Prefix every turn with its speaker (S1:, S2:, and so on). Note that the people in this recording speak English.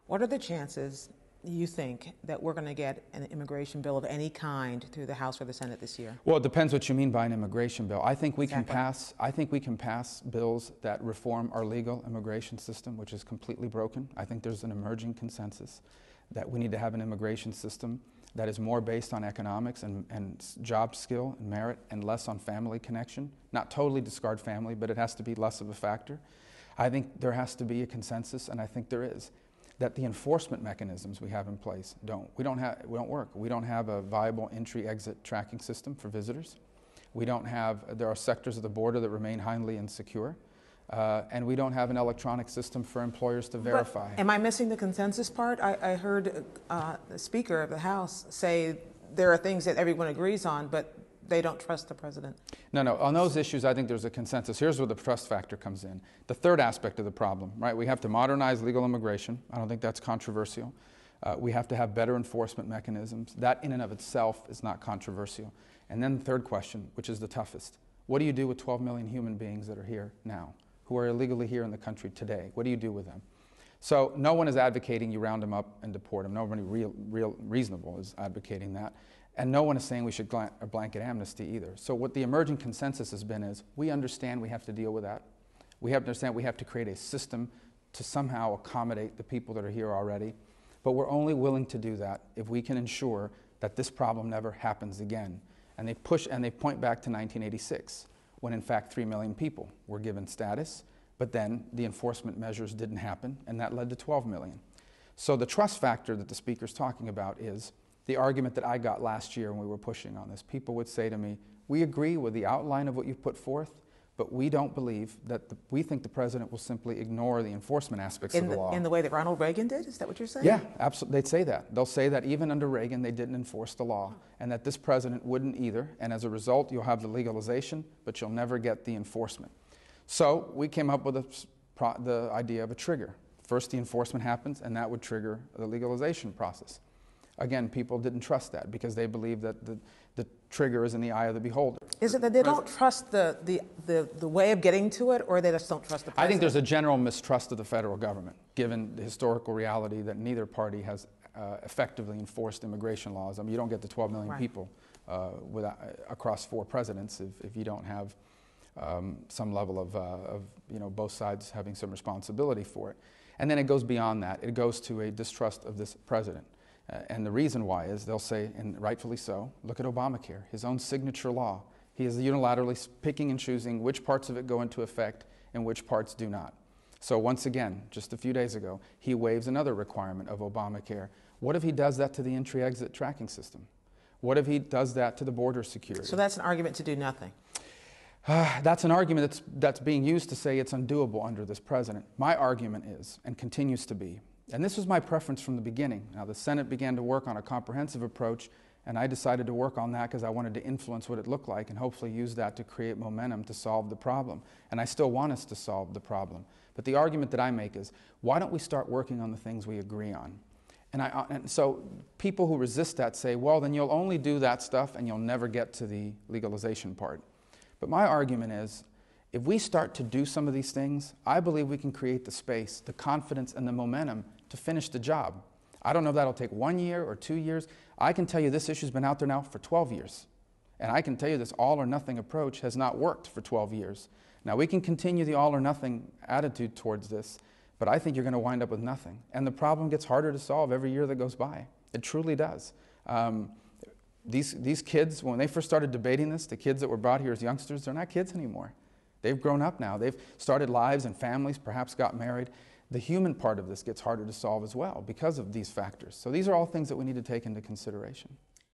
S1: What are the chances, you think, that we're going to get an immigration bill of any kind through the House or the Senate this year?
S2: Well, it depends what you mean by an immigration bill. I think we
S1: Exactly.
S2: can pass bills that reform our legal immigration system, which is completely broken. I think there's an emerging consensus that we need to have an immigration system that is more based on economics and job skill and merit and less on family connection. Not totally discard family, but it has to be less of a factor. I think there has to be a consensus, and I think there is, that the enforcement mechanisms we have in place don't work. We don't have a viable entry-exit tracking system for visitors. There are sectors of the border that remain highly insecure. And we don't have an electronic system for employers to verify.
S1: But am I missing the consensus part? I heard the Speaker of the House say there are things that everyone agrees on, but they don't trust the president.
S2: No. On those issues, I think there's a consensus. Here's where the trust factor comes in. The third aspect of the problem, right? We have to modernize legal immigration. I don't think that's controversial. We have to have better enforcement mechanisms. That in and of itself is not controversial. And then the third question, which is the toughest. What do you do with 12 million human beings that are here now, who are illegally here in the country today? What do you do with them? So no one is advocating you round them up and deport them. Nobody reasonable is advocating that. And no one is saying we should grant a blanket amnesty either. So what the emerging consensus has been is we understand we have to deal with that. We have to understand we have to create a system to somehow accommodate the people that are here already. But we're only willing to do that if we can ensure that this problem never happens again. And they point back to 1986, when in fact 3 million people were given status, but then the enforcement measures didn't happen, and that led to 12 million. So the trust factor that the Speaker's talking about is the argument that I got last year when we were pushing on this. People would say to me, we agree with the outline of what you've put forth, but we don't believe that we think the president will simply ignore the enforcement aspects of the law.
S1: In the way that Ronald Reagan did? Is that what you're saying?
S2: Yeah, absolutely. They'd say that. They'll say that even under Reagan, they didn't enforce the law, and that this president wouldn't either. And as a result, you'll have the legalization, but you'll never get the enforcement. So we came up with the idea of a trigger. First, the enforcement happens, and that would trigger the legalization process. Again, people didn't trust that because they believe that the trigger is in the eye of the beholder.
S1: Is it that they don't trust the way of getting to it, or they just don't trust the president?
S2: I think there's a general mistrust of the federal government, given the historical reality that neither party has effectively enforced immigration laws. I mean, you don't get to 12 million people across 4 presidents if you don't have some level of both sides having some responsibility for it. And then it goes beyond that. It goes to a distrust of this president. And the reason why is they'll say, and rightfully so, look at Obamacare, his own signature law. He is unilaterally picking and choosing which parts of it go into effect and which parts do not. So once again, just a few days ago, he waives another requirement of Obamacare. What if he does that to the entry-exit tracking system? What if he does that to the border security?
S1: So that's an argument to do nothing.
S2: That's an argument that's being used to say it's undoable under this president. My argument is, and continues to be, and this was my preference from the beginning. Now, the Senate began to work on a comprehensive approach, and I decided to work on that because I wanted to influence what it looked like and hopefully use that to create momentum to solve the problem. And I still want us to solve the problem. But the argument that I make is, why don't we start working on the things we agree on? And so people who resist that say, well, then you'll only do that stuff and you'll never get to the legalization part. But my argument is, if we start to do some of these things, I believe we can create the space, the confidence, and the momentum to finish the job. I don't know if that'll take 1 year or 2 years. I can tell you this issue's been out there now for 12 years. And I can tell you this all or nothing approach has not worked for 12 years. Now, we can continue the all or nothing attitude towards this, but I think you're going to wind up with nothing. And the problem gets harder to solve every year that goes by. It truly does. These kids, when they first started debating this, the kids that were brought here as youngsters, they're not kids anymore. They've grown up now. They've started lives and families, perhaps got married. The human part of this gets harder to solve as well because of these factors. So these are all things that we need to take into consideration.